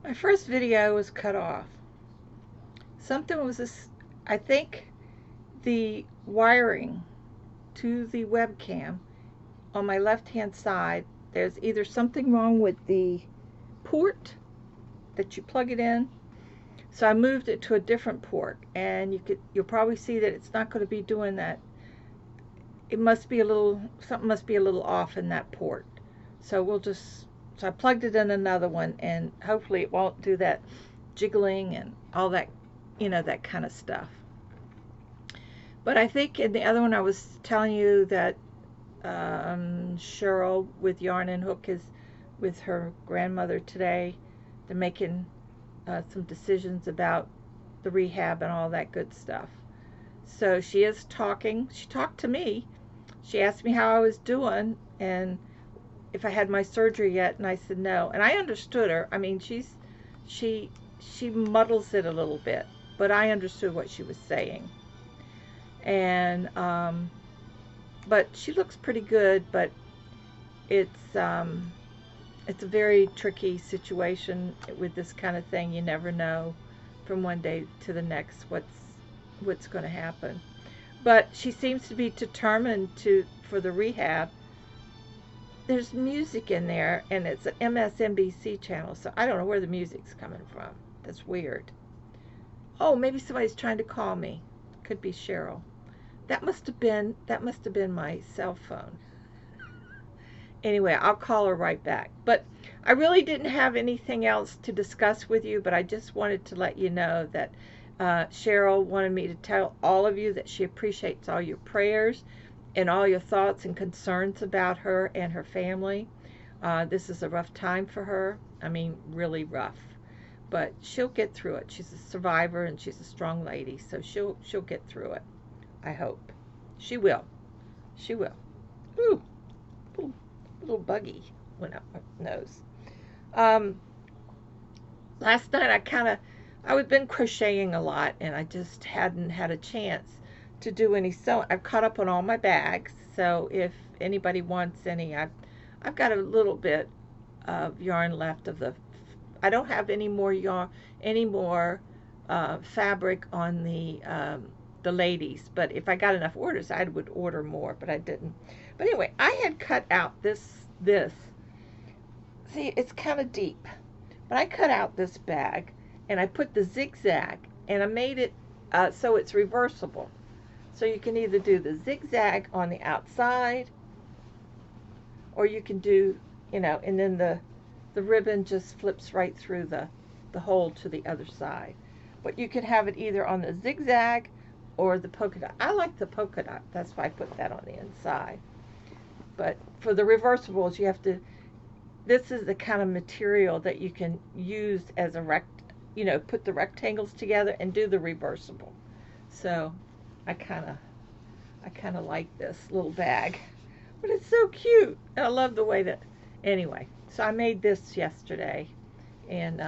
My first video was cut off. Something was this, I think the wiring to the webcam on my left hand side, there's either something wrong with the port that you plug it in. So I moved it to a different port, and you'll probably see that it's not going to be doing that. It must be a little, something must be a little off in that port. So I plugged it in another one, and hopefully it won't do that jiggling and all that, that kind of stuff. But I think in the other one I was telling you that Cheryl with Yarn and Hook is with her grandmother today. They're making some decisions about the rehab and all that good stuff. So she is talking. She talked to me. She asked me how I was doing and if I had my surgery yet, and I said no. And I understood her. I mean, she muddles it a little bit, but I understood what she was saying. And but she looks pretty good. But it's a very tricky situation with this kind of thing. You never know from one day to the next what's going to happen. But she seems to be determined for the rehab. There's music in there, and it's an MSNBC channel, so I don't know where the music's coming from. That's weird. Oh, maybe somebody's trying to call me. Could be Cheryl. That must have been my cell phone. Anyway, I'll call her right back. But I really didn't have anything else to discuss with you, but I just wanted to let you know that Cheryl wanted me to tell all of you that she appreciates all your prayers and all your thoughts and concerns about her and her family. This is a rough time for her. I mean, really rough. But she'll get through it. She's a survivor and she's a strong lady, so she'll get through it. I hope. She will. She will. Ooh, little buggy went up my nose. Last night I've been crocheting a lot, and I just hadn't had a chance to do any sewing. I've caught up on all my bags, so if anybody wants any, I've got a little bit of yarn left of the. I don't have any more yarn, fabric on the ladies. But if I got enough orders, I would order more, but I didn't. But anyway, I had cut out this. See, it's kind of deep, but I cut out this bag, and I put the zigzag, and I made it so it's reversible. So you can either do the zigzag on the outside, or you can do, and then the ribbon just flips right through the hole to the other side. But you can have it either on the zigzag or the polka dot. I like the polka dot. That's why I put that on the inside. But for the reversibles, you have to, this is the kind of material that you can use as a put the rectangles together and do the reversible. So I kind of like this little bag, but it's so cute. And I love the way that, anyway, so I made this yesterday, and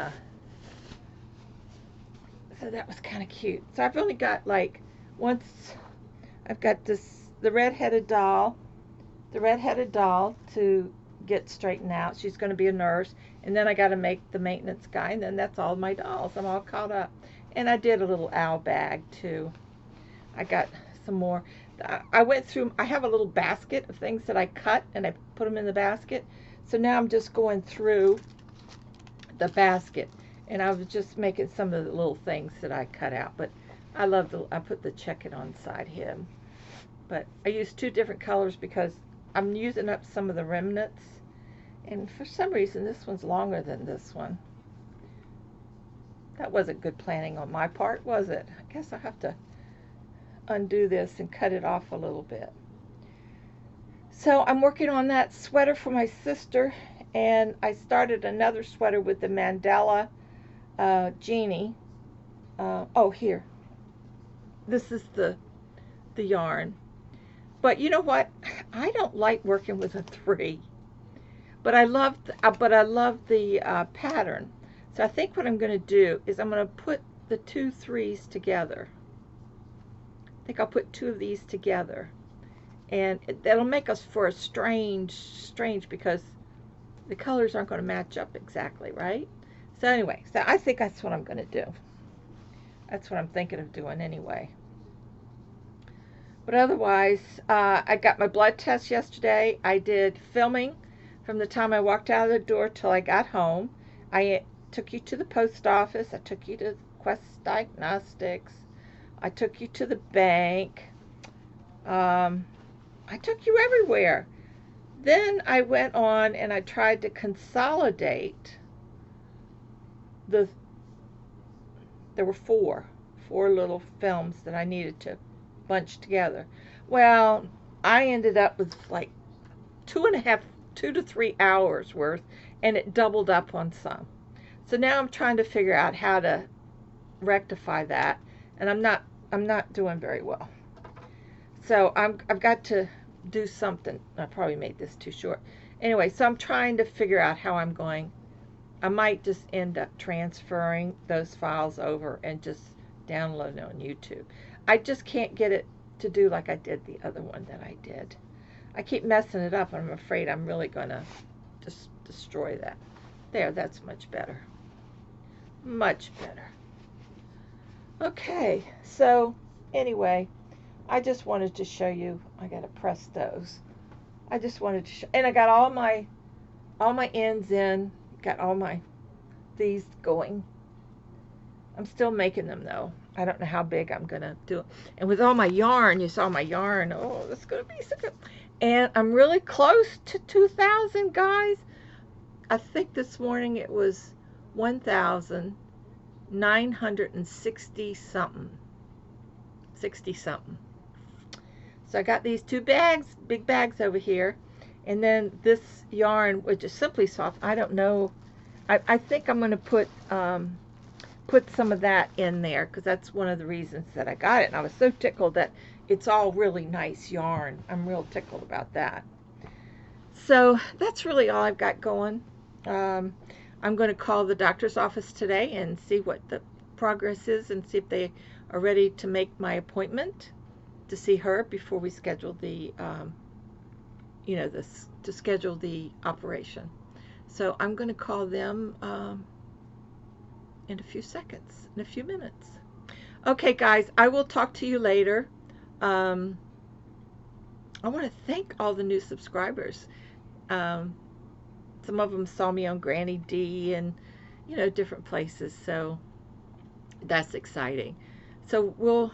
so that was kind of cute. So I've only got I've got the red-headed doll to get straightened out. She's going to be a nurse, and then I got to make the maintenance guy, and then that's all my dolls. I'm all caught up. And I did a little owl bag too. I got some more. I went through, I have a little basket of things that I cut, and I put them in the basket. So now I'm just going through the basket, and I was just making some of the little things that I cut out. But I put the check-it on side hem. But I used two different colors because I'm using up some of the remnants. And for some reason, this one's longer than this one. That wasn't good planning on my part, was it? I guess I'll have to undo this and cut it off a little bit. So I'm working on that sweater for my sister, and I started another sweater with the Mandela Genie. Oh, here. This is the yarn. But you know what? I don't like working with a 3. But I love the pattern. So I think what I'm going to do is I'm going to put the 2 3s together. I think I'll put 2 of these together. And that'll make us for a strange, because the colors aren't going to match up exactly, right? So anyway, so I think that's what I'm going to do. That's what I'm thinking of doing anyway. But otherwise, I got my blood test yesterday. I did filming from the time I walked out of the door till I got home. I took you to the post office. I took you to Quest Diagnostics. I took you to the bank. I took you everywhere. Then I went on and I tried to consolidate there were four little films that I needed to bunch together. Well, I ended up with like 2 to 3 hours worth, and it doubled up on some. So now I'm trying to figure out how to rectify that, and I'm not doing very well. So I've got to do something. I probably made this too short. Anyway, so I'm trying to figure out how I'm going. I might just end up transferring those files over and just download it on YouTube. I just can't get it to do like I did the other one that I did. I keep messing it up, and I'm afraid I'm really going to just destroy that. There, that's much better. Much better. Okay, so anyway, I just wanted to show you. I got to press those. I just wanted to show, and I got all my ends in. Got all these going. I'm still making them though. I don't know how big I'm gonna do it. And with all my yarn, you saw my yarn. Oh, that's gonna be so good. And I'm really close to 2,000, guys. I think this morning it was 1,960 something. 60 something. So I got these two bags, big bags over here. And then this yarn, which is Simply Soft, I don't know. I think I'm going to put some of that in there because that's one of the reasons that I got it. And I was so tickled that it's all really nice yarn. I'm real tickled about that. So that's really all I've got going. I'm going to call the doctor's office today and see what the progress is and see if they are ready to make my appointment to see her before we schedule the to schedule the operation. So I'm going to call them in a few seconds, in a few minutes. Okay, guys, I will talk to you later. I want to thank all the new subscribers. Some of them saw me on Granny D and, different places. So that's exciting. So we'll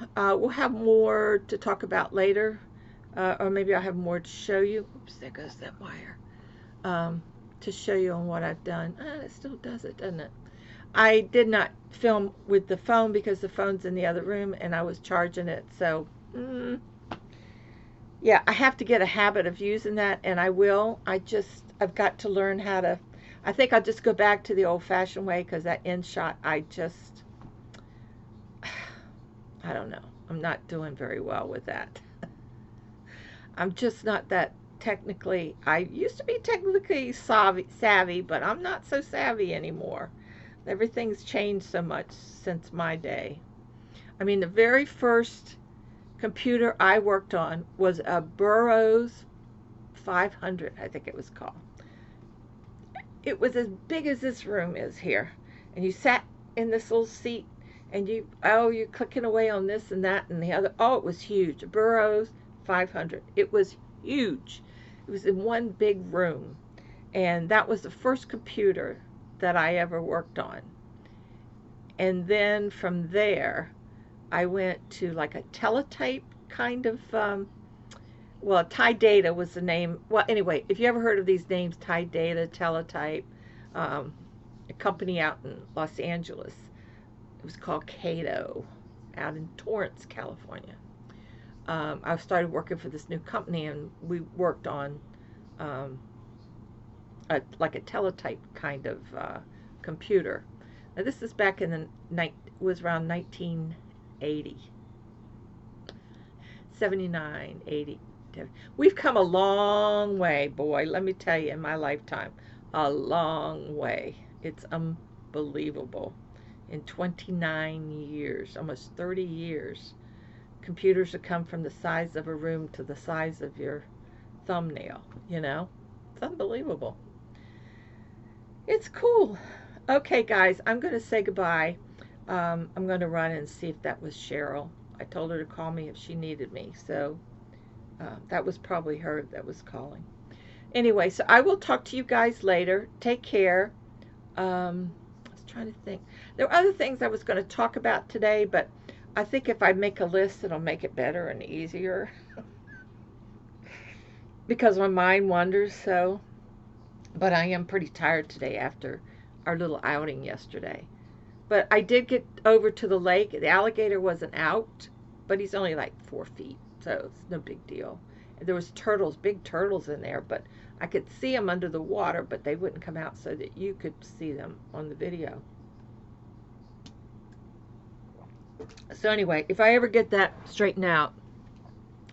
have more to talk about later. Or maybe I'll have more to show you. Oops, there goes that wire. To show you on what I've done. It still does it, doesn't it? I did not film with the phone because the phone's in the other room and I was charging it. So, yeah, I have to get a habit of using that, and I will. I've got to learn how to. I think I'll just go back to the old-fashioned way because that end shot, I don't know. I'm not doing very well with that. I'm just not that technically. I used to be technically savvy, but I'm not so savvy anymore. Everything's changed so much since my day. I mean, the very first computer I worked on was a Burroughs 500, I think it was called. It was as big as this room is here. And you sat in this little seat and you're clicking away on this and that and the other. Oh, it was huge. A Burroughs 500. It was huge. It was in one big room. And that was the first computer that I ever worked on. And then from there, I went to like a teletype kind of, well, Tide Data was the name. Well, anyway, if you ever heard of these names, Tide Data, Teletype, a company out in Los Angeles. It was called Cato, out in Torrance, California. I started working for this new company, and we worked on like a teletype kind of computer. Now this is back in was around 1980, 79, 80. We've come a long way, boy. Let me tell you, in my lifetime, a long way. It's unbelievable. In 29 years, almost 30 years, computers have come from the size of a room to the size of your thumbnail, It's unbelievable. It's cool. Okay, guys, I'm going to say goodbye. I'm going to run and see if that was Cheryl. I told her to call me if she needed me, so that was probably her that was calling. Anyway, so I will talk to you guys later. Take care. I was trying to think. There were other things I was going to talk about today, but I think if I make a list, it'll make it better and easier because my mind wanders so. But I am pretty tired today after our little outing yesterday. But I did get over to the lake. The alligator wasn't out, but he's only like 4 feet, so it's no big deal. There was turtles, big turtles in there, but I could see them under the water, but they wouldn't come out so that you could see them on the video. So anyway, if I ever get that straightened out,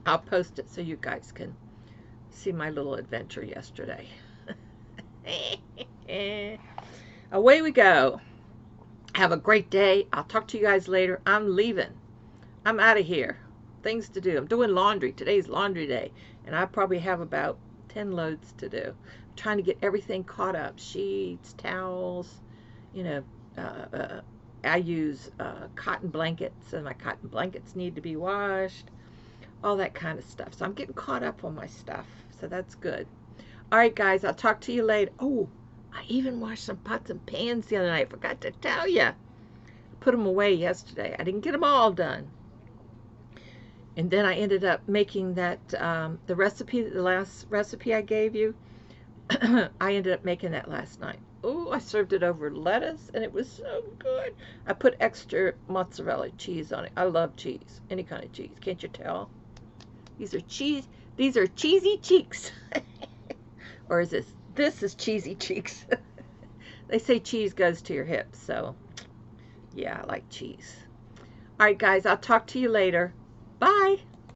I'll post it so you guys can see my little adventure yesterday. Away we go. Have a great day. I'll talk to you guys later. I'm leaving. I'm out of here. Things to do. I'm doing laundry. Today's laundry day, and I probably have about 10 loads to do. I'm trying to get everything caught up. Sheets, towels, you know, I use cotton blankets, and my cotton blankets need to be washed. All that kind of stuff. So I'm getting caught up on my stuff. So that's good. All right, guys. I'll talk to you later. Oh, I even washed some pots and pans the other night. I forgot to tell you. I put them away yesterday. I didn't get them all done. And then I ended up making that, the recipe, the last recipe I gave you, I ended up making that last night. Oh, I served it over lettuce, and it was so good. I put extra mozzarella cheese on it. I love cheese, any kind of cheese. Can't you tell? These are cheesy cheeks. Or is this is cheesy cheeks. They say cheese goes to your hips, so yeah, I like cheese. All right, guys, I'll talk to you later. Bye.